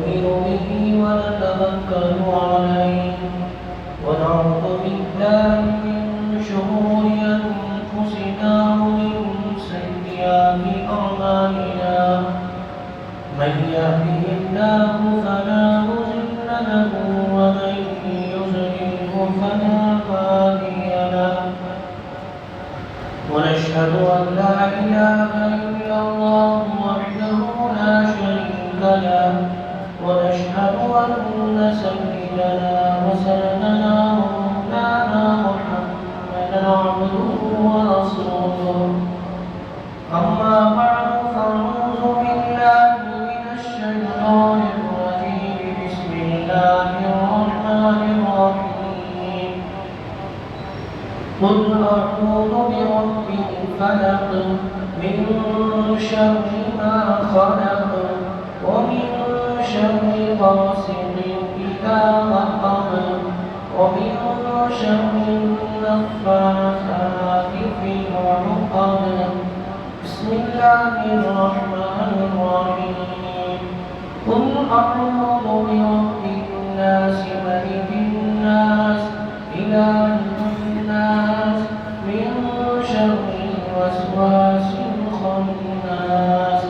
ونؤمن به ونتوكل عليه ونعوذ بالله من شرور أنفسنا ومن سيئات أعمالنا من يهده الله فلا مضل له ومن يضلله فلا هادي له ونشهد أن لا إله إلا الله وحده لا شريك له ونشهد أن سيدنا وسندنا ومولانا محمدا عبده ورسوله أما بعد فأعوذ بالله من الشيطان الرجيم بسم الله الرحمن الرحيم قل أعوذ برب الفلق من شر ما خلق ومن شر غاسق إذا وقب ومن شر النفاثات في العقد بسم الله الرحمن الرحيم قل أعوذ برب الناس ملك الناس إله الناس من شر الوسواس الخناس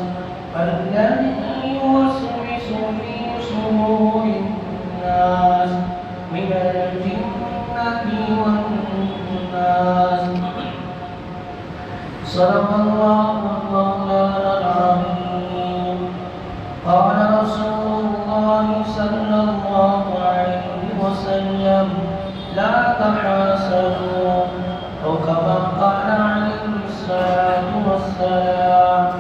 الذي يوسوس في صدور الناس من الجنة والناس صدق الله مولانا العظيم قال رسول الله صلى الله عليه وسلم لا تحاسدوا أو كما قال عليه الصلاة والسلام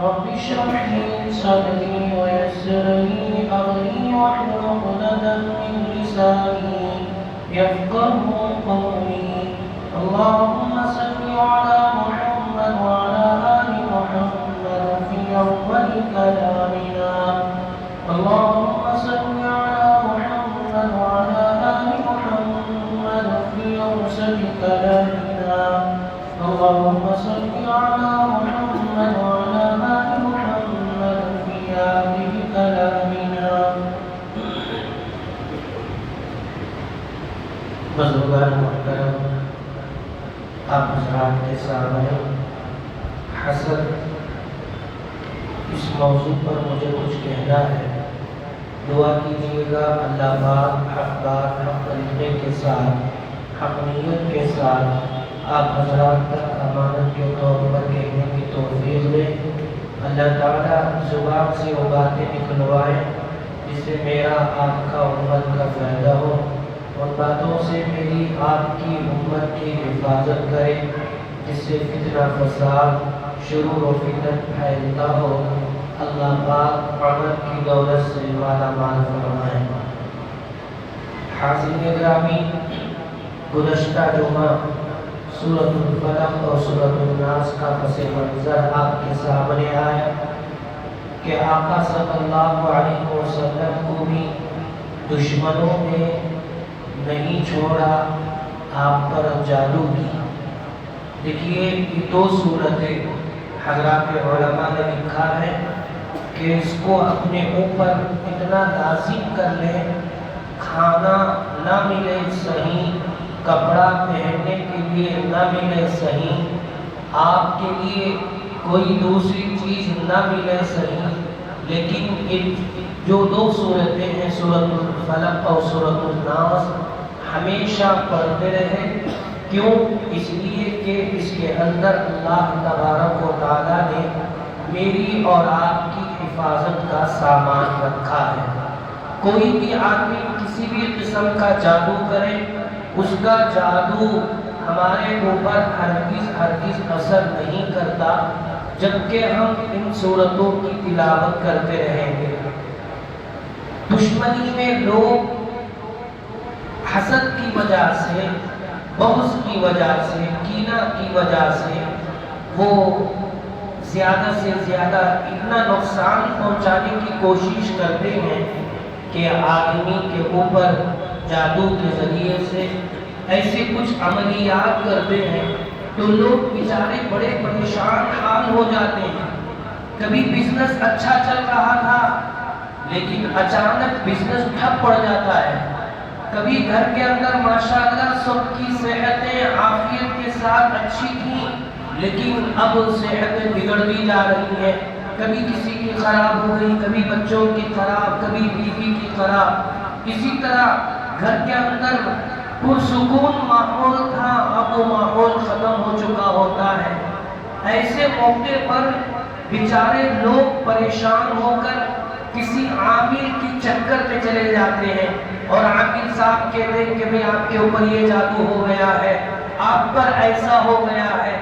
رب اشرح لي صدري ويسر لي أمري واحلل عقدة من لساني يفقهوا قولي اللهم صل على محمد وعلى آل محمد في أول كلامنا اللهم صل على محمد وعلى آل محمد في أوسط كلامنا اللهم صل على محمد وعلى آل محمد في آخر كلامنا بزرگان محترم آپ حضرات کے سامنے حسد اس موضوع پر مجھے کچھ کہنا ہے دعا کیجیے گا اللہ پاک حق بات حق طریقے کے ساتھ حق نیت کے ساتھ آپ حضرات تک امانت کے طور پر کہنے کی توفیق دے اللہ تعالیٰ زبان سے وہ باتیں نکلوائے جس سے میرا آپ کا امت کا فائدہ ہو ان باتوں سے میری آپ کی امت کی حفاظت کرے جس سے فتنہ فساد شرور و فتن پھیلتا ہو اللہ پاک عمر کی دولت سے مالا مال فرمائے حاضرین گرامی گزشتہ جمعہ سورۃ الفلق اور سورۃ الناس کا پس منظر آپ کے سامنے آیا کہ آقا صلی اللہ علیہ وسلم کو بھی دشمنوں نے نہیں چھوڑا آپ پر جادو کی دیکھیے یہ دو صورتیں حضرات علماء نے لکھا ہے کہ اس کو اپنے اوپر اتنا لازم کر لیں کھانا نہ ملے صحیح کپڑا پہننے کے لیے نہ ملے صحیح آپ کے لیے کوئی دوسری چیز نہ ملے صحیح لیکن جو دو صورتیں ہیں سورۃ الفلق اور سورۃ الناس ہمیشہ پڑھتے رہے کیوں اس لیے کہ اس کے اندر اللہ تبارک و تعالیٰ نے میری اور آپ کی حفاظت کا سامان رکھا ہے کوئی بھی آدمی کسی بھی قسم کا جادو کرے اس کا جادو ہمارے اوپر ہرگز اثر نہیں کرتا جبکہ ہم ان صورتوں کی تلاوت کرتے رہیں گے دشمنی میں لوگ حسد کی وجہ سے بغض کی وجہ سے کینہ کی وجہ سے وہ زیادہ سے زیادہ اتنا نقصان پہنچانے کی کوشش کرتے ہیں کہ آدمی کے اوپر جادو کے ذریعے سے ایسے کچھ عملیات کرتے ہیں تو لوگ بیچارے بڑے پریشان حال ہو جاتے ہیں. کبھی بزنس اچھا چل رہا تھا لیکن اچانک بزنس ٹھپ پڑ جاتا ہے. کبھی گھر کے اندر ماشاءاللہ سب کی صحتیں عافیت کے ساتھ اچھی تھیں، لیکن اب صحتیں بگڑتی جا رہی ہیں. کبھی کسی کی خراب ہو گئی، کبھی بچوں کی خراب، کبھی بیوی کی خراب. اسی طرح گھر کے اندر پرسکون ماحول تھا، اب وہ ماحول ختم ہو چکا ہوتا ہے. ایسے موقع پر بیچارے لوگ پریشان ہو کر کسی عامل کی چکر پہ چلے جاتے ہیں، اور عامل صاحب کہتے ہیں کہ بھئی آپ کے اوپر یہ جادو ہو گیا ہے، آپ پر ایسا ہو گیا ہے،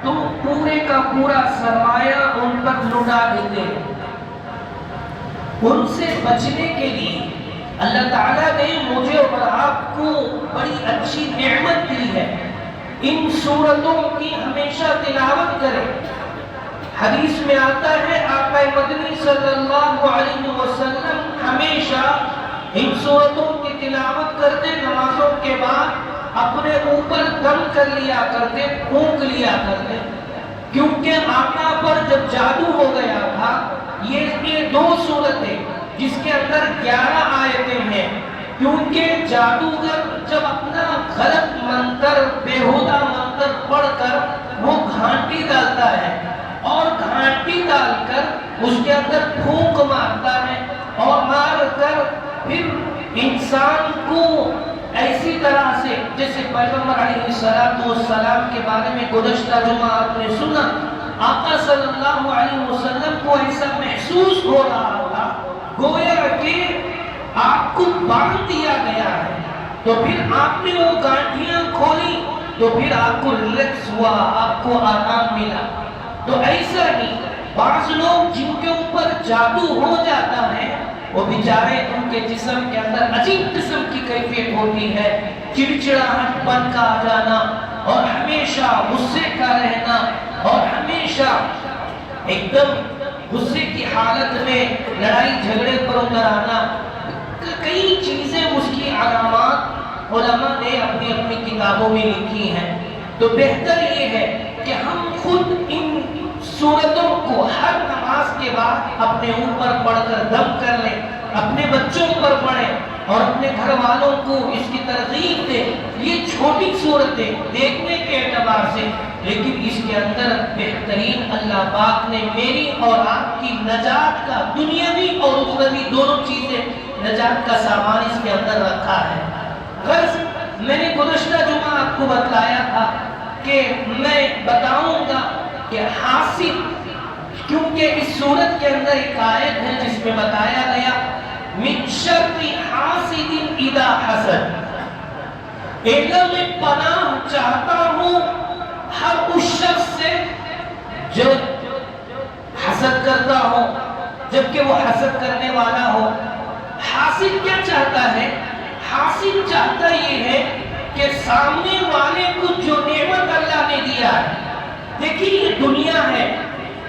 تو پورے کا پورا سرمایہ ان پر لٹا دیتے ہیں. ان سے بچنے کے لیے اللہ تعالیٰ نے مجھے اور آپ کو بڑی اچھی نعمت دی ہے. ان سورتوں کی ہمیشہ تلاوت کریں. حدیث میں آتا ہے آقا مدنی صلی اللہ علیہ وسلم ہمیشہ ان سورتوں کی تلاوت کرتے، نمازوں کے بعد اپنے اوپر دم کر لیا کرتے، پھونک لیا کرتے. کیونکہ آقا پر جب جادو ہو گیا تھا، یہ دو سورتیں جس کے اندر 11 آیتیں ہیں، کیونکہ جادوگر جب اپنا غلط منتر، بیہودہ منتر پڑھ کر وہ گھانٹی ڈالتا ہے، اور گھانٹی ڈال کر اس کے اندر پھونک مارتا ہے، اور مار کر پھر انسان کو ایسی طرح سے، جیسے پیغمبر علیہ السلام کے بارے میں گزشتہ جمعہ آپ نے سنا، آقا صلی اللہ علیہ وسلم کو ایسا محسوس ہو رہا تھا گویا کہ آپ کو باندھ دیا گیا ہے. تو پھر آپ نے وہ گانٹیاں کھولی تو پھر آپ کو ریلیکس ہوا، آپ کو آرام ملا. تو ایسا ہی بعض لوگ جن کے اوپر جادو ہو جاتا ہے، وہ بیچارے ان کے جسم کے اندر عجیب قسم کی کیفیت ہوتی ہے، چڑچڑاہٹ پن کا آ جانا، اور ہمیشہ غصے کا رہنا، اور ہمیشہ ایک دم غصے کی حالت میں لڑائی جھگڑے پر اتر آنا. کئی چیزیں اس کی علامات علماء نے اپنی اپنی کتابوں میں لکھی ہیں. تو بہتر یہ ہے کہ ہم خود ان سورتوں کو ہر نماز کے بعد اپنے اوپر پڑھ کر دم کر لیں، اپنے بچوں پر پڑھیں، اور اپنے گھر والوں کو اس کی ترغیب دیں. یہ چھوٹی صورتیں دیکھنے کے اعتبار سے، لیکن اس کے اندر بہترین اللہ پاک نے میری اور آپ کی نجات کا، دنیاوی اور اخروی دونوں چیزیں، نجات کا سامان اس کے اندر رکھا ہے. غرض میں نے گزشتہ جمعہ آپ کو بتلایا تھا کہ میں بتاؤں گا کہ حاسد، کیونکہ اس سورت کے اندر ایک آیت ہے جس میں بتایا گیا من شر حاسد اذا حسد، میں پناہ چاہتا ہوں ہر اس شخص سے جو حسد کرتا ہو، جبکہ وہ حسد کرنے والا ہو. حاسد کیا چاہتا ہے؟ حاسد چاہتا یہ ہے کہ سامنے والے کو جو نعمت اللہ نے دیا ہے، دیکھیے یہ دنیا ہے،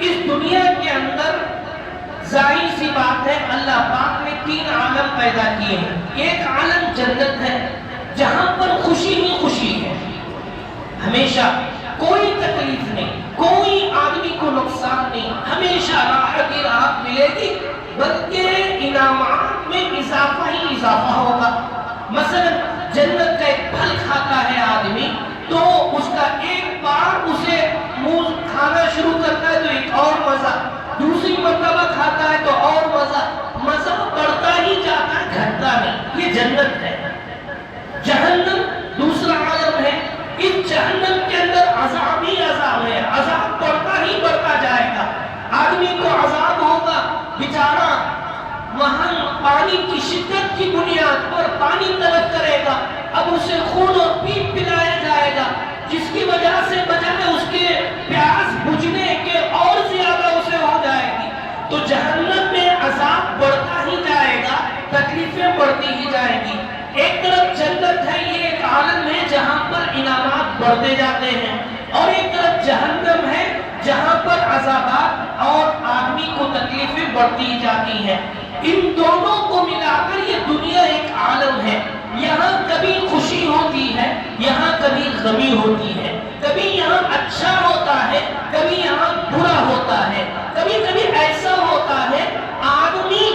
اس دنیا کے اندر ظاہر سی بات ہے اللہ پاک نے 3 عالم پیدا کیے ہیں. ایک عالم جنت ہے جہاں پر خوشی ہی خوشی ہے، ہمیشہ کوئی تکلیف نہیں، کوئی آدمی کو نقصان نہیں، ہمیشہ راحت ہی راحت ملے گی، بلکہ انعامات میں اضافہ ہی اضافہ ہوگا. مثلا جنت کا ایک پھل کھاتا ہے آدمی تو اس کا ایک بار اسے منہ کھانا شروع کرتا ہے تو ایک اور مزہ، دوسری مرتبہ کھاتا ہے تو اور مزہ، مزہ بڑھتا ہی جاتا ہے، گھٹتا نہیں. یہ جنت ہے. جہنم دوسرا عالم ہے، اس جہنم کے اندر عذاب ہی عذاب ہے، عذاب بڑھتا ہی بڑھتا جائے گا. آدمی کو عذاب ہوگا، بیچارہ وہاں پانی کی شدت کی بنیاد پر پانی طلب کرے گا، اب اسے خون اور پیپ پلایا جائے گا، جس کی وجہ سے بجائے اس کے پیاس بجھنے کے اور زیادہ اسے ہو جائے گی. تو جہنم میں عذاب بڑھتا ہی جائے گا، تکلیفیں بڑھتی ہی جائیں گی. ایک طرف جنت ہے، یہ ایک عالم ہے جہاں پر انعامات بڑھتے جاتے ہیں، اور ایک طرف جہنم ہے جہاں پر عذابات اور آدمی کو تکلیفیں بڑھتی جاتی ہیں. ان دونوں کو ملا کر یہ دنیا ایک عالم ہے. یہاں کبھی خوشی ہوتی ہے، یہاں کبھی غمی ہوتی ہے، کبھی یہاں اچھا ہوتا ہے، کبھی یہاں برا ہوتا ہے، کبھی کبھی ایسا ہوتا ہے آدمی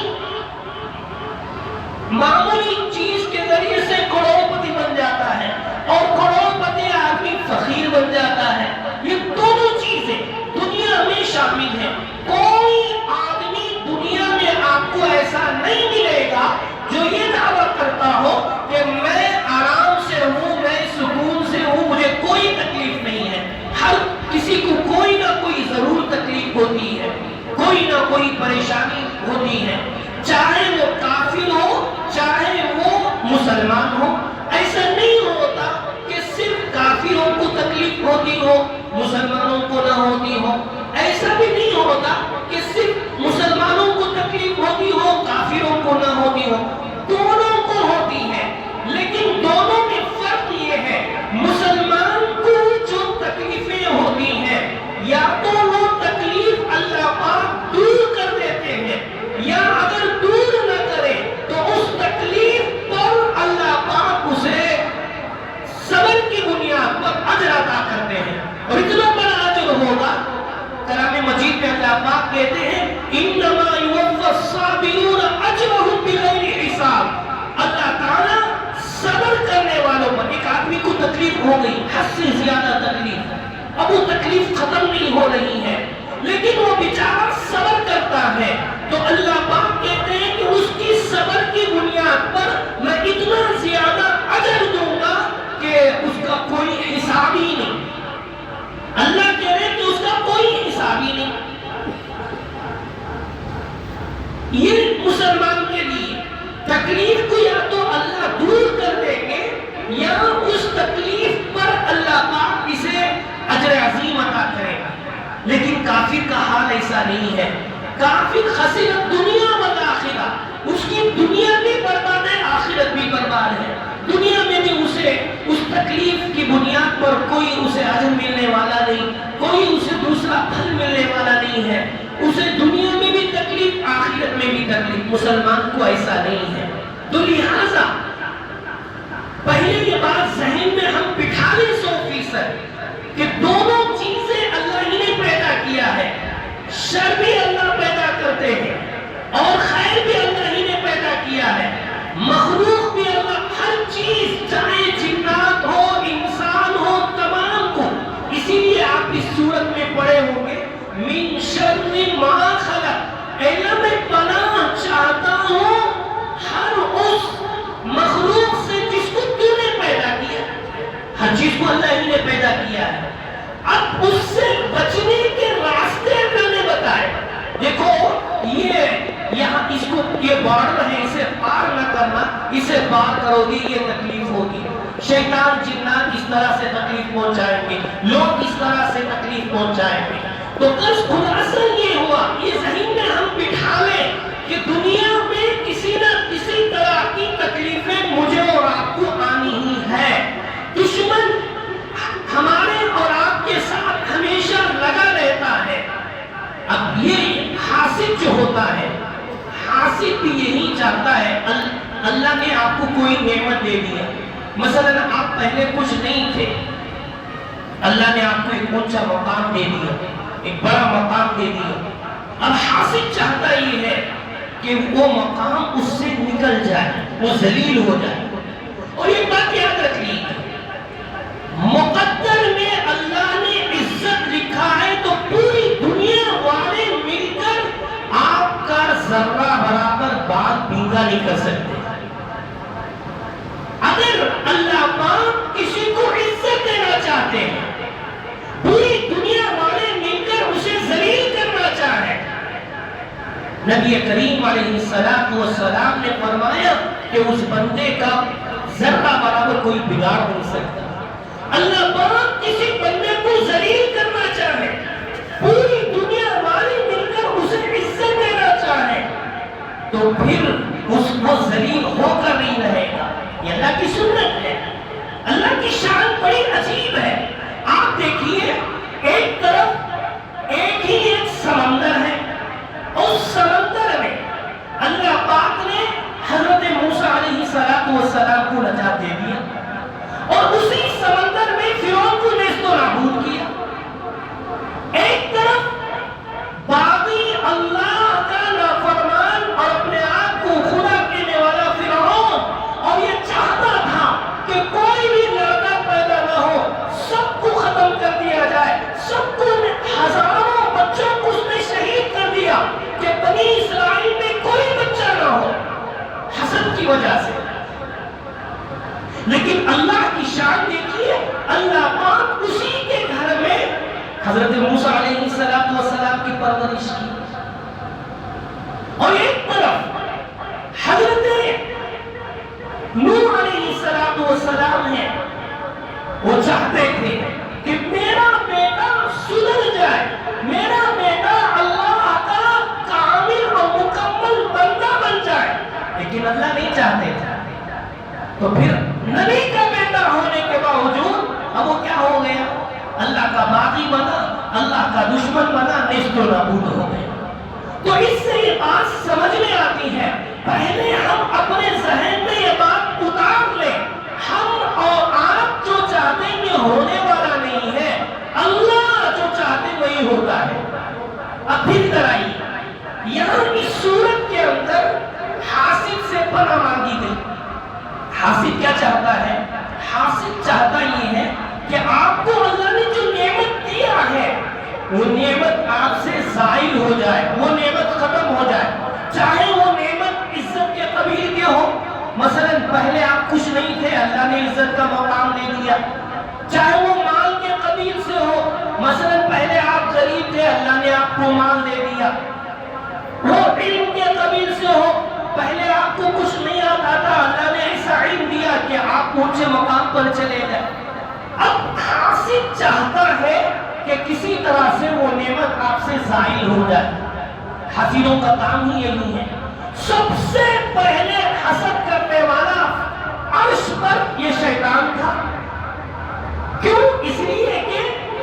شامل ہیں. کوئی آدمی دنیا میں آپ کو ایسا نہیں ملے گا جو یہ دعویٰ کرتا ہو کہ میں آرام سے ہوں, میں سکون سے ہوں, مجھے کوئی تکلیف نہیں ہے. ہر کسی کو کوئی نہ کوئی ضرور تکلیف ہوتی ہے, کوئی نہ کوئی پریشانی ہوتی ہے, چاہے وہ کافر ہو چاہے وہ مسلمان ہو. ایسا نہیں ہوتا کہ صرف کافروں کو تکلیف ہوتی ہو مسلمانوں کو نہ ہوتی ہو. ایسا بھی نہیں ہوتا کہ صرف مسلمانوں کو تکلیف ہوتی ہو کافروں کو نہ ہوتی ہو. دونوں کو ہوتی ہے, لیکن دونوں میں فرق یہ ہے مسلمان کو جو تکلیفیں ہوتی ہیں یا تو وہ تکلیف اللہ پاک دور کر دیتے ہیں, یا اگر دور نہ کرے تو اس تکلیف پر اللہ پاک اسے صبر کی بنیاد پر اجر عطا کرتے ہیں. اور اتنا بڑا اجر ہوگا, کلام مجید میں اللہ پاک کہتے ہیں انما یوفی الصابرون اجرهم بغیر حساب. اللہ تعالیٰ صبر کرنے والوں پر, ایک آدمی کو تکلیف ہو گئی, حد سے زیادہ تکلیف, اب وہ تکلیف ختم نہیں ہو رہی ہے لیکن وہ بیچارہ صبر کرتا ہے, تو اللہ پاک کہتے ہیں کہ اس کی صبر کی بنیاد پر میں اتنا زیادہ اجر دوں گا کہ اس کا کوئی حساب ہی نہیں. اللہ کہہ رہے کہ اس کا کوئی حساب ہی نہیں. یہ مسلمان کے لیے تکلیف کو یا تو اللہ دور کر دیں گے یا اس تکلیف پر اللہ پاک اسے اجر عظیم عطا کرے گا. لیکن کافر کا حال ایسا نہیں ہے. کافر خسر دنیا والآخرہ, اس کی دنیا بھی برباد ہے آخرت بھی برباد ہے. دنیا میں بھی اسے اس تکلیف کی بنیاد پر کوئی اسے اجر ملنے والا نہیں, کوئی اسے دوسرا پھل ملنے والا نہیں ہے. اسے دنیا میں بھی تکلیف آخرت میں بھی تکلیف. مسلمان کو ایسا نہیں ہے. تو لہذا پہلے یہ بات ذہن میں ہم بٹھا لیں 100% کہ دونوں چیزیں اللہ ہی نے پیدا کیا ہے. شر بھی اللہ پیدا کرتے ہیں اور خیر بھی اللہ ہی نے پیدا کیا ہے. مخلوق بھی اللہ, ہر چیز چاہے جنات ہو انسان ہو تمام کو. اسی لیے آپ اس سورت میں پڑھے ہوں گے من شر ما خلق, اللہ میں پناہ چاہتا ہوں ہر اس مخلوق سے جس کو تو نے پیدا کیا. ہر چیز کو اللہ ہی نے پیدا کیا ہے. اب اس سے بچنے کے راستے میں نے بتائے. دیکھو یہ یہاں اس کو یہ بارڈر ہے, اسے پار نہ کرنا, اسے پار کرو گے یہ تکلیف ہوگی. شیطان جنات اس طرح سے تکلیف پہنچائیں گے, لوگ اس طرح سے تکلیف پہنچائیں گے. تو کس خلاصہ یہ ہوا, یہ ذہن میں ہم بٹھا لیں کہ دنیا میں کسی نہ کسی طرح کی تکلیفیں مجھے اور آپ کو آنی ہی ہے. دشمن ہمارے اور آپ کے ساتھ ہمیشہ لگا رہتا ہے. اب یہ حاسد جو ہوتا ہے, حاسد بھی یہی چاہتا ہے. اللہ نے آپ کو کوئی نعمت دے دیا, مثلا آپ پہلے کچھ نہیں تھے, اللہ نے آپ کو ایک اونچا مقام دے دیا, ایک بڑا مقام دے دیا. اب حاسد چاہتا یہ ہے کہ وہ مقام اس سے نکل جائے, وہ ذلیل ہو جائے. اور یہ بات یاد رکھیے, مقدر میں اللہ نے عزت لکھا ہے تو پوری دنیا والے مل کر آپ کا ذرہ برابر بال بھینگا نہیں کر سکتے. اگر اللہ پاک کسی کو عزت دینا چاہتے ہیں, پوری دنیا والے مل کر اسے ذلیل کرنا چاہے, نبی کریم علیہ السلام نے فرمایا کہ اس بندے کا ذرہ برابر کوئی بگاڑ نہیں سکتا. اللہ پاک کسی بندے کو ذلیل کرنا چاہے, پوری دنیا والے مل کر اسے عزت دینا چاہے, تو پھر اس کو ذلیل ہو کر نہیں رہے گا. یہ اللہ کی سنت ہے. اللہ کی شان بڑی عجیب ہے. آپ دیکھیے, ایک طرف ایک سمندر ہے, اس سمندر میں اللہ پاک نے حضرت موسیٰ علیہ السلام کو نجات دے دیا, اور اسی سمندر میں فرعون کو نیست و نابود کیا. ایک طرف باغی اللہ کا نافرمان اور اپنے آپ کو خدا کہنے والا فرعون, اور یہ چاہتا تھا کہ کوئی بھی لڑکا پیدا نہ ہو, سب کو ختم کر دیا جائے, سب کو, ہزاروں بچوں کو وجہ سے. لیکن اللہ کی شان دیکھیے، اللہ پاک اسی کے گھر میں حضرت موسیٰ علیہ السلام کی پرورش کی، اور ایک طرف حضرت نوح علیہ السلام ہے، وہ چاہتے تھے کہ میرا بیٹا سدھر جائے، میرا بیٹا اللہ کا کامل اور مکمل بندہ بن جائے، لیکن اللہ نہیں چاہتے تھے. تو پھر نبی کا بیٹا ہونے کے باوجود اب وہ کیا ہو گیا؟ اللہ کا باغی بنا، اللہ کا دشمن بنا، نیست و نابود ہو گیا. تو اس سے یہ بات سمجھ میں آتی ہے، پہلے ہم اپنے ذہن میں یہ بات اتار لیں، ہم اور آپ جو چاہتے ہیں یہ ہونے والا نہیں ہے، اللہ جو چاہتے وہی ہوتا ہے. اب پھر ادھر آئیے، یہاں اس صورت کے اندر حاسد سے پناہ مانگی گئی. حاسد کیا چاہتا ہے؟ حاسد چاہتا یہ ہے کہ آپ کو اللہ نے جو نعمت دیا ہے وہ نعمت آپ سے زائل ہو جائے، وہ نعمت ختم ہو جائے. چاہے وہ نعمت عزت کے قبیل کے ہو، مثلا پہلے آپ خوش نہیں تھے، اللہ نے عزت کا مقام دے دیا. چاہے وہ مال کے قبیل سے ہو، مثلا پہلے آپ غریب تھے، اللہ نے آپ کو مال دے دیا. وہ علم کے قبیل سے ہو، پہلے آپ کو کچھ نہیں آتا تھا، اللہ نے ایسا علم دیا کہ آپ اونچے مقام پر چلے گئے. اب حاسد چاہتا ہے کہ کسی طرح سے وہ نعمت آپ سے زائل ہو جائے. حاسدوں کا کام ہی یہی ہے. سب سے پہلے حسد کرنے والا عرش پر یہ شیطان تھا. کیوں؟ اس لیے کہ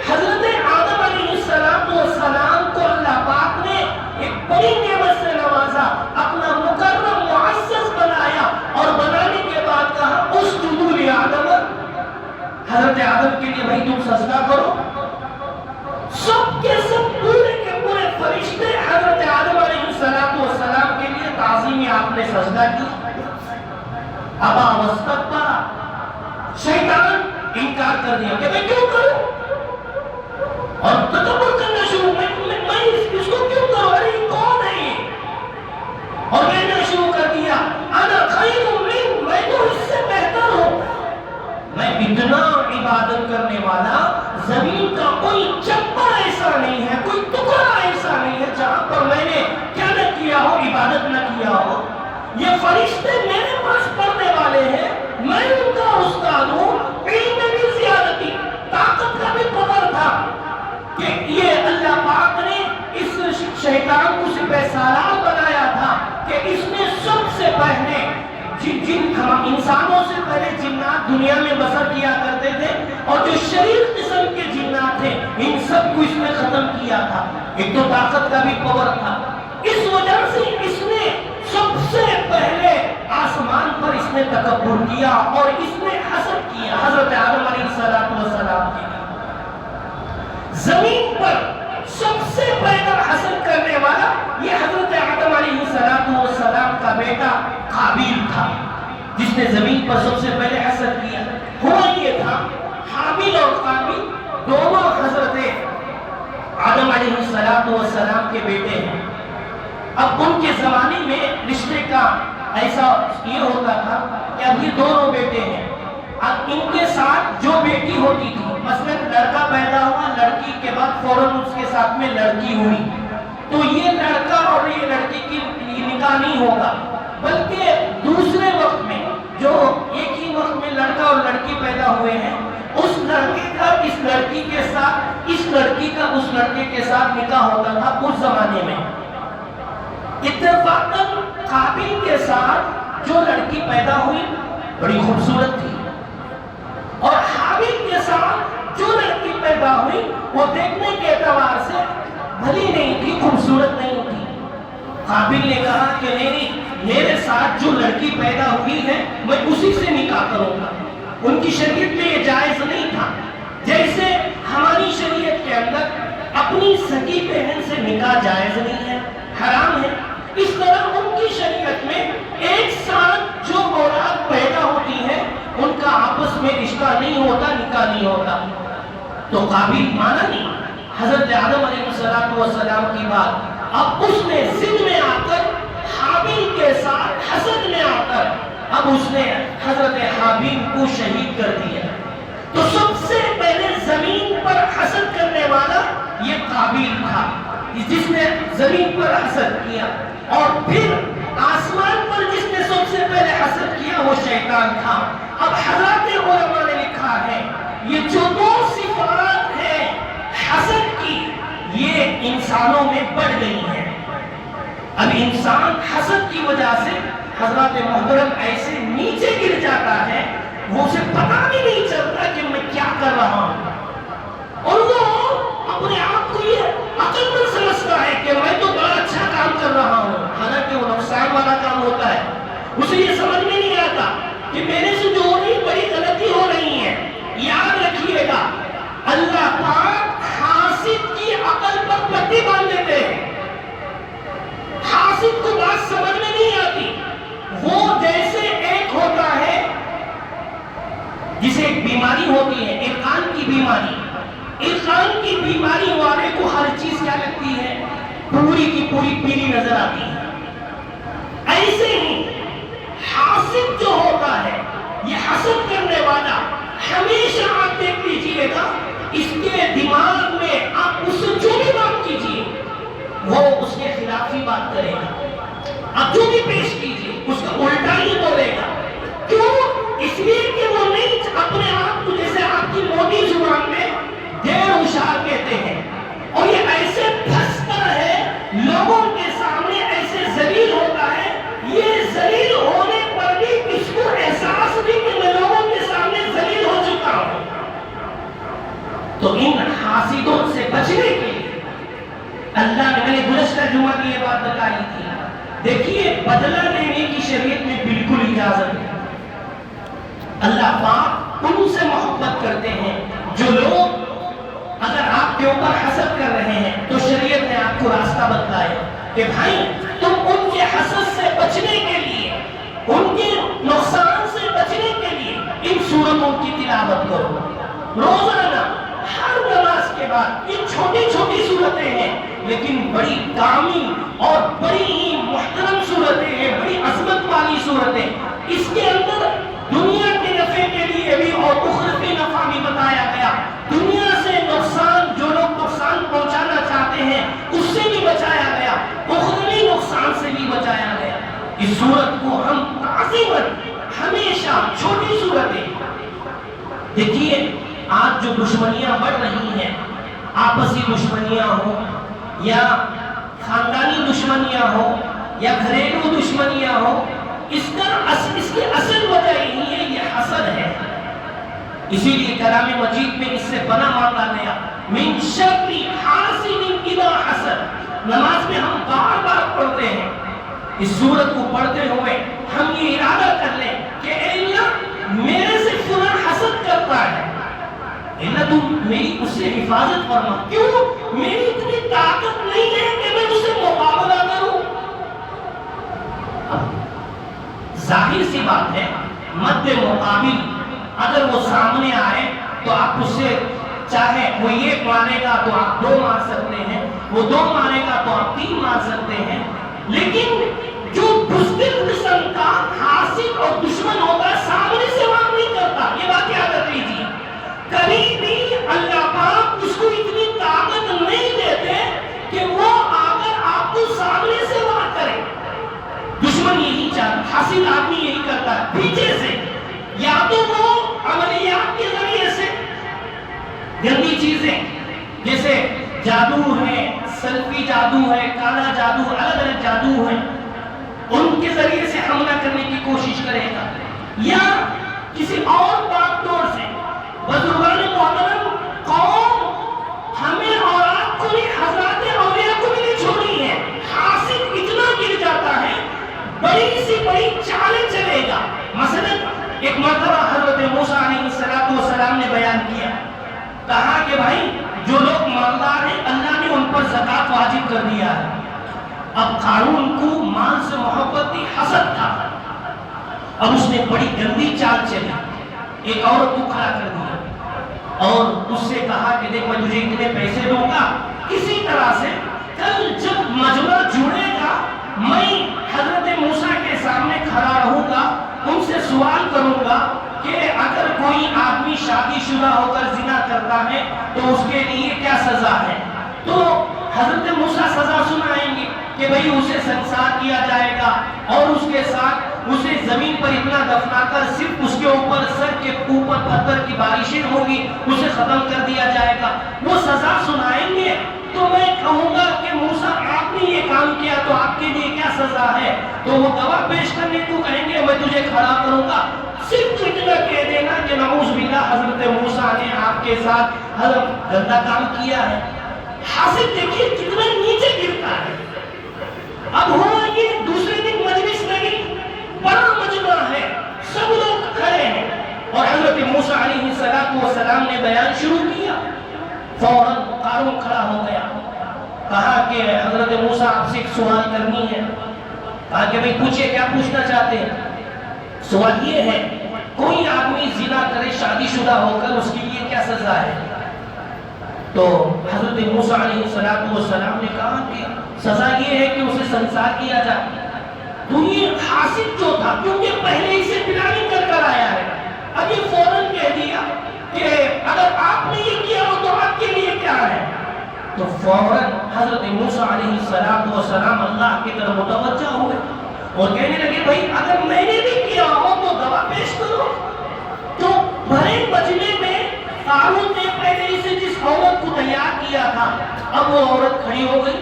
حضرت آدم علیہ السلام کو اللہ پاک نے ایک بڑی نعمت سے نوازا، اپنا مکرم معزز بنایا، اور بنانے کے بعد کہا اسجدوا لآدم، حضرت آدم کے لیے بھائی تم سجدہ کرو. سب کے سب پورے کے پورے فرشتے حضرت آدم علیہ السلام کے لیے تعظیم آپ نے سجدہ کی. ابا واستکبر، شیطان انکار کر دیا کہ میں کیوں کروں، اور تکبر کرنا شروع، میں اس کو کیوں کروں، ارے یہ کون ہے یہ، اور کہنا شروع کر دیا انا خیر من، میں تو اس سے بہتر ہوں. میں اتنا عبادت کرنے والا، زمین کا کوئی چپڑ ایسا نہیں ہے، کوئی ٹکڑا ایسا نہیں ہے جہاں پر میں نے کیا نہ کیا ہو، عبادت نہ کیا ہو. یہ فرشتے میرے پاس پڑھنے والے ہیں، میں ان کا استاد ہوں. علم میں بھی زیادتی، طاقت کا بھی قدر تھا کہ یہ اللہ پاک نے اس شیطان کو سپہ سالار بنایا تھا کہ اس نے سب سے پہلے انسانوں سے پہلے جنات دنیا میں بسر کیا کرتے تھے، اور جو شریف قسم کے جنات تھے ان سب کو اس نے ختم کیا تھا. ایک تو طاقت کا بھی پاور تھا، اس وجہ سے اس نے سب سے پہلے آسمان پر اس نے تکبر کیا اور اس نے حسد کیا حضرت آدم علیہ السلام کے لیے. زمین پر سب سے پہلا حسد کرنے والا یہ حضرت آدم علیہ السلام کا بیٹا قابیل تھا، جس نے زمین پر سب سے پہلے حسد کیا. ہوا یہ تھا، حابیل اور قابیل دونوں حضرت آدم علیہ السلام کے بیٹے ہیں. اب ان کے زمانے میں رشتے کا ایسا یہ ہوتا تھا کہ اب یہ دونوں بیٹے ہیں، اب ان کے ساتھ جو بیٹی ہوتی تھی، مثلا لڑکا پیدا ہوا، لڑکی کے بعد فوراً اس کے ساتھ میں لڑکی ہوئی، تو یہ لڑکا اور یہ لڑکی کی نکاح نہیں ہوگا، بلکہ دوسرے وقت میں جو ایک ہی وقت میں لڑکا اور لڑکی پیدا ہوئے ہیں، اس لڑکے کا اس لڑکی کے ساتھ، اس لڑکی کا اس لڑکے کے ساتھ نکاح ہوتا تھا اس زمانے میں. اتفاقاً قابیل کے ساتھ جو لڑکی پیدا ہوئی بڑی خوبصورت تھی، اور حابیل کے ساتھ جو لڑکی پیدا ہوئی وہ دیکھنے کے اعتبار سے بھلی نہیں تھی، خوبصورت نہیں تھی. قابیل نے کہا کہ نہیں، میرے ساتھ جو لڑکی پیدا ہوئی ہے میں اسی سے نکاح کروں گا. ان کی شریعت میں یہ جائز نہیں تھا، جیسے ہماری شریعت کے اندر اپنی سگی بہن سے نکاح جائز نہیں ہے، حرام ہے، اس طرح ان کی شریعت میں ایک ساتھ جو اولاد پیدا ہوتی ہے ان کا آپس میں رشتہ نہیں ہوتا، نکاح نہیں ہوتا. تو قابیل مانا نہیں حضرت آدم علیہ السلام کی بات. اب اس نے ضد میں آ کر حابیل کے ساتھ حسد میں آ کر اب اس نے حضرت حابیل کو شہید کر دیا. تو سب سے پہلے زمین پر حسد کرنے والا یہ قابیل تھا جس نے زمین پر حسد کیا, اور پھر آسمان پر جس نے سب سے پہلے حسد کیا وہ شیطان تھا. اب حضرات علماء نے لکھا ہے یہ جو دو صفات ہیں حسد کی یہ انسانوں میں بڑھ گئی ہیں. اب انسان حسد کی وجہ سے حضرات محترم ایسے نیچے گر جاتا ہے وہ اسے پتا بھی نہیں چلتا کہ میں کیا کر رہا ہوں, اور وہ اپنے آپ کو یہ عقل مند سمجھتا ہے کہ میں تو بڑا اچھا کام کر رہا ہوں, حالانکہ وہ نقصان والا کام ہوتا ہے. اسے یہ سمجھ میں نہیں آتا کہ میرے سے جو ہو رہی بڑی غلطی ہو رہی ہے. یاد رکھیے گا اللہ پاک حاسد کی عقل پر پٹی باندھ دیتے ہیں. حاسد کو بات سمجھ میں نہیں آتی. وہ جیسے ایک ہوتا ہے جسے ایک بیماری ہوتی ہے ارقان کی بیماری. ارقان کی بیماری والے کو ہر چیز کیا لگتی ہے, پوری کی پوری پیلی نظر آتی ہے. ایسے ہی حاسد جو ہوتا ہے یہ حسد کرنے والا ہمیشہ آپ دیکھ لیجئے گا اس کے دماغ میں آپ اس سے جو بھی بات کیجئے وہ اس کے خلاف ہی بات کرے گا. آپ جو بھی پیش کیجئے اس کا الٹا ہی بولے گا. کیوں؟ اس لیے کہ وہ نہیں اپنے آپ کو جیسے آپ کی موٹی زبان میں دیر ہوشیار کہتے ہیں, اور یہ ایسے پھنستا ہے لوگوں کے سامنے, ایسے ذلیل ہوتا ہے. یہ ذلیل ہونے پر بھی اس کو احساس بھی کہ میں لوگوں کے سامنے ذلیل ہو چکا ہوں. تو ان حاسدوں سے بچنے کے لیے اللہ نے, میں نے گزشتہ جمعہ کی یہ بات بتائی تھی, دیکھیے بدلہ لینے کی شریعت میں بالکل اجازت ہے. اللہ پاک ان سے محبت کرتے ہیں جو لوگ اگر آپ کے اوپر حسد کر رہے ہیں تو شریعت نے آپ کو راستہ بتلایا کہ بھائی تم ان کے حسد سے بچنے کے لیے, ان کے نقصان سے بچنے کے لیے ان سورتوں کی تلاوت کرو روزانہ ہر نماز کے بعد. یہ چھوٹی چھوٹی سورتیں ہیں لیکن بڑی کامل اور بڑی ہی محترم سورتیں ہیں, بڑی عظمت والی سورتیں. اس کے اندر دنیا کے نفع کے لیے بھی اور اخروی نفع بھی بتایا گیا. دنیا سے نقصان, جو لوگ نقصان پہنچانا چاہتے ہیں اس سے بھی بچایا گیا, اخروی نقصان سے بھی بچایا گیا. اس سورت کو ہم تعظیماً ہمیشہ, چھوٹی سورتیں. دیکھیے آج جو دشمنیاں بڑھ رہی ہیں, آپسی دشمنیاں ہوں یا خاندانی دشمنیاں ہوں یا گھریلو دشمنیاں ہوں, اس کی اصل وجہ یہی ہے, یہ حسد ہے. اسی لیے کلام مجید میں اس سے پناہ مانگا گیا من شر حاسد اذا حسد. نماز میں ہم بار بار پڑھتے ہیں, اس سورت کو پڑھتے ہوئے ہم یہ ارادہ کر لیں کہ اے اللہ میرے سے فلاں حسد کرتا ہے, اللہ تو میری اس سے حفاظت فرما. کیوں؟ میری اتنی طاقت نہیں ہے کہ میں اس سے مقابلہ کروں. ظاہر سی بات ہے مد مقابل اگر وہ سامنے آئے تو آپ اس سے چاہے وہ ایک مارے گا تو آپ دو مار سکتے ہیں, وہ دو مارے گا تو آپ تین مار سکتے ہیں. لیکن جو بزدل قسم کا حاسد اور دشمن ہوتا ہے سامنے سے وار نہیں کرتا. یہ بات یاد رکھ لیجیے, کبھی بھی اللہ پاک اس کو اتنی طاقت نہیں دیتے کہ وہ آ کر آپ کو سامنے سے وار کرے. دشمن یہی چاہتا, حاسد آدمی یہی کرتا ہے پیچھے سے, یا تو وہ عملیات کے ذریعے سے گندی چیزیں جیسے جادو ہے, سلفی جادو ہے, کالا جادو, الگ الگ جادو ہے, ان کے ذریعے سے حملہ کرنے کی کوشش کرے گا, یا کسی اور بات طور سے. بزرگان محترم, قوم ہمیں اور آپ کو بھی, حضرات اولیاء کو بھی نہیں چھوڑی ہے. حاسد اتنا گر جاتا ہے بڑی سی بڑی چالیں چلے گا. مثلا ایک مرتبہ حضرت موسیٰ علیہ السلام نے بیان کیا, کہا کہ بھائی جو لوگ مالدار ہیں اللہ نے ان پر زکوٰۃ واجب کر دیا ہے. اب قارون کو مال سے محبت تھی, حسد تھا. اب اس نے بڑی گندی چال چلی, ایک عورت کو کھڑا کر دیا اور اس سے کہا کہ دیکھ میں تجھے اتنے پیسے دوں گا, کسی طرح سے کل جب مجمع جڑے گا میں حضرت موسیٰ کے سامنے کھڑا رہوں گا, ان سے سوال کروں گا کہ اگر کوئی آدمی شادی شدہ ہو کر زنا کرتا ہے تو اس کے لیے کیا سزا ہے؟ تو حضرت موسیٰ سزا سنائیں گے کہ بھئی اسے سنسار کیا جائے گا اور اس کے ساتھ اسے زمین پر اتنا دفنا کر صرف اس کے اوپر سر کے اوپر پتھر کی بارشیں ہوگی، اسے ختم کر دیا جائے گا، وہ سزا سنائیں گے۔ تو میں کہوں گا کہ موسیٰ آپ نے یہ کام کیا تو آپ کے لیے کیا سزا ہے؟ تو وہ گواہ پیش کرنے کو کہیں گے میں تجھے کھڑا کروں گا، صرف اتنا کہہ دینا کہ نعوذ باللہ حضرت موسیٰ نے آپ کے ساتھ گندا کام کیا ہے۔ حاصل دیکھیے کتنا نیچے گرتا ہے۔ اب ہوا یہ دوسرے دن مجلس لگی، بڑا مجمع ہے، سب لوگ کھڑے ہیں اور حضرت موسیٰ علیہ السلام نے بیان شروع کیا۔ فوراً قارون کھڑا ہو گیا، کہا کہ حضرت موسیٰ آپ سے ایک سوال کرنی ہے۔ کہا کہ بھئی پوچھئے، کیا پوچھنا چاہتے ہیں؟ سوال یہ ہے کوئی آدمی زنا کرے شادی شدہ ہو کر اس کے لیے کیا سزا ہے؟ تو حضرت موسیٰ علیہ السلام نے کہا کہ سزا یہ ہے کہ اسے سنسار کیا جائے۔ تو یہ حاصل جو تھا کیونکہ پہلے ہی سے پلاننگ کر آیا ہے، اب یہ فوراً کہہ دیا کہ اگر آپ نے یہ کیا ہو تو آپ کے لیے کیا ہے؟ تو فوراً حضرت موسیٰ علیہ السلام اللہ کی طرف متوجہ ہوئے اور کہنے لگے بھائی اگر میں نے بھی کیا ہو تو گواہ پیش کرو۔ تو بڑے مجمع میں قارون نے پہلے ہی سے جس عورت کو تیار کیا تھا اب وہ عورت کھڑی ہو گئی۔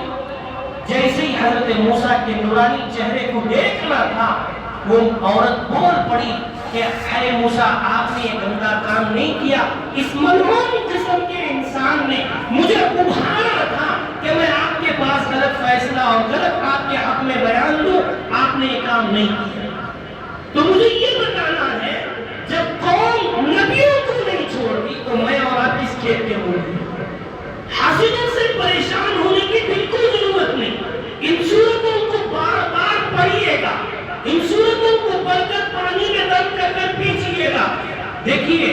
جیسے ہی حضرت موسیٰ کے نورانی چہرے کو دیکھنا تھا وہ عورت بول پڑی کہ اے موسیٰ آپ نے یہ گندا کام نہیں کیا، اس ملعون قسم کے انسان نے مجھے ابھارا تھا کہ میں آپ کے پاس غلط فیصلہ اور غلط آپ کے حق میں بیان دوں، آپ نے یہ کام نہیں کیا۔ تو مجھے یہ بتانا ہے جب قوم نبیوں کو نہیں چھوڑتی تو میں اور آپ کس کھیت کے ہوں گے؟ حاصلوں سے پریشان ہونے کی بالکل ضرورت نہیں، ان صورتوں کو بار بار پڑھیے گا، ان صورتوں کو پڑھ کر پانی میں دم کر کر پیچھئے گا۔ دیکھیے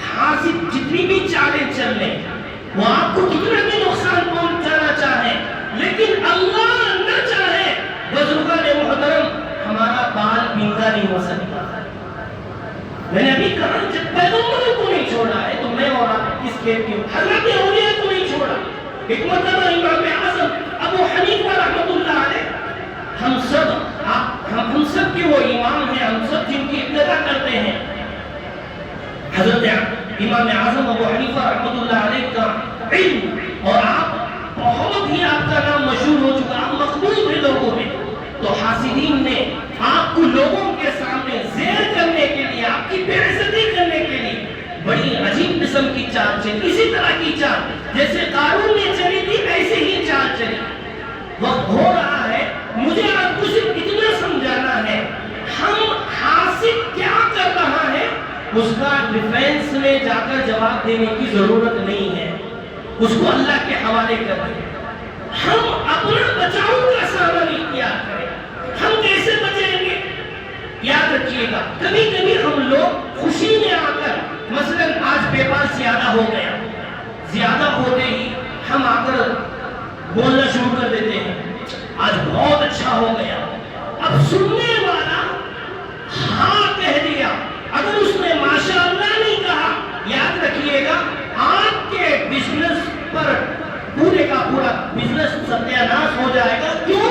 حاصل جتنی بھی چالیں چل لیں وہ آپ کو کتنا بھی نقصان پہنچانا چاہے لیکن اللہ نہ چاہے بزرگان محترم ہمارا بال بینگا نہیں ہو سکتا۔ میں نے ابھی کہا جب پیغمبروں کو نہیں چھوڑا ہے تو میں اور آپ کس کھیت کے حضرت اولیاء کو نہیں چھوڑا۔ ایک مرتبہ امام اعظم ابو حنیفہ رحمۃ اللہ علیہ ہم سب کے وہ امام ہیں، ہم سب جن کی ابتدا کرتے ہیں، حضرت امام اعظم ابو حنیفہ رحمۃ اللہ علیہ کا علم اور آپ بہت ہی آپ کا نام مشہور ہو چکا، آپ مقبول تھے لوگوں میں، تو حاسدین نے آپ کو لوگوں کے سامنے زیر کرنے کے لیے، آپ کی بے عزتی کرنے کے لیے بڑی عجیب قسم کی چال چلی، اسی طرح کی چال جیسے قارون نے چلی تھی ایسے ہی چال چلی۔ وقت ہو رہا ہے مجھے آپ کو صرف اتنا سمجھانا ہے ہم حاسد کیا کر رہا ہے اس کا ڈیفینس میں جا کر جواب دینے کی ضرورت نہیں ہے، اس کو اللہ کے حوالے کر دیں۔ ہم اپنا بچاؤ کا سامنا نہیں کیا کریں، ہم کیسے بچیں گے؟ یاد رکھیے گا کبھی کبھی ہم لوگ خوشی میں آ کر مثلا آج پیپر زیادہ ہو گیا، زیادہ ہوتے ہی ہم آ کر بولنا شروع کر دیتے ہیں آج بہت اچھا ہو گیا۔ اب سننے والا ہاں کہہ دیا، اگر اس نے ماشاءاللہ نہیں کہا یاد رکھیے گا آپ کے بزنس پر پورے کا پورا بزنس ستیاناش ہو جائے گا۔ کیوں؟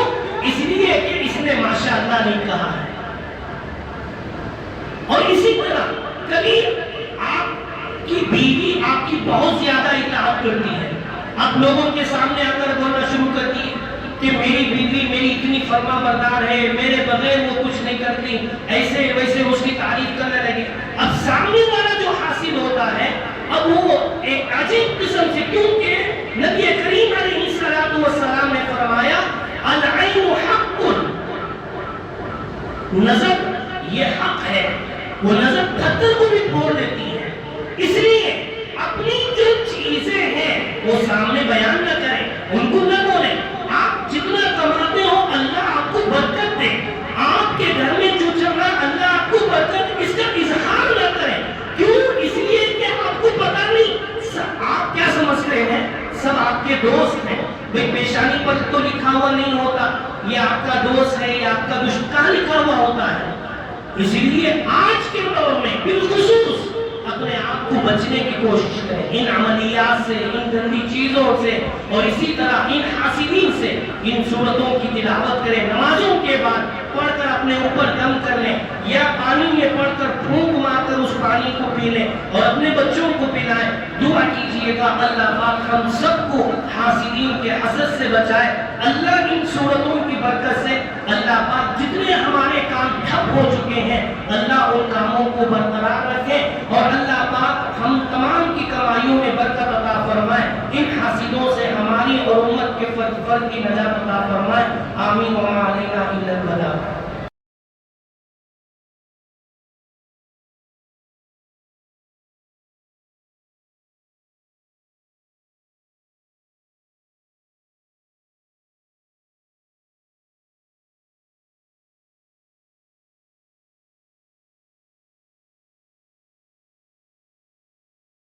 اس لیے کہ اس نے ماشاءاللہ نہیں کہا ہے۔ اور اسی طرح کبھی آپ کی بیوی آپ کی بہت زیادہ اطاعت کرتی ہے، آپ لوگوں کے سامنے آ کر بولنا شروع کرتی ہے کہ میری بیوی میری اتنی فرما بردار ہے، میرے بغیر وہ کچھ نہیں کرتی، ایسے ویسے اس کی تعریف کرنے لگے۔ اب سامنے والا جو حاصل ہوتا ہے اب وہ ایک عجیب قسم سے، کیونکہ نبی کریم علیہ السلام نے فرمایا العین حق، نظر یہ حق ہے، وہ نظر پتھر کو بھی پھوڑ دیتی ہے، اس لیے اپنی جو چیزیں ہیں وہ سامنے بیان نہ کریں، ان کو نہ بولیں۔ آپ جتنا کماتے ہو اللہ آپ کو برکت دے، آپ کے گھر میں جو چل رہا اللہ آپ کو برکت، اس کا اظہار نہ کریں۔ کیوں؟ اس لیے کہ آپ کو پتا نہیں آپ کیا سمجھتے ہیں، سب آپ کے دوست ہیں، بھئی پیشانی پر تو لکھا ہوا نہیں ہوتا یہ آپ کا دوست ہے یا آپ کا دشمن، کہاں لکھا ہوا ہوتا ہے؟ اس لیے آج کے دور میں بالخصوص اپنے آپ کو بچنے کی کوشش کریں ان عملیات سے، ان گندی چیزوں سے، اور اسی طرح ان حاسدین سے۔ ان صورتوں کی تلاوت کریں، نمازوں کے بعد پڑھ کر اپنے اوپر دم کر لیں، یا پانی میں پڑھ کر پھونک مار کر اس پانی کو پی لیں اور اپنے بچوں کو پلائیں۔ دعا کیجئے گا اللہ پاک ہم سب کو حاسدین کے حسد سے بچائے۔ اللہ ان صورتوں کی برکت سے اللہ پاک جتنے ہمارے کام ٹھپ ہو چکے ہیں اللہ ان کاموں کو برقرار رکھے، اور اللہ پاک ہم تمام کی کمائیوں میں برکت عطا فرمائے۔ ان حاسدوں سے ہماری اور امت کے فرد کی نجات عطا فرمائے۔ آمین وما علینا الا البلاغ۔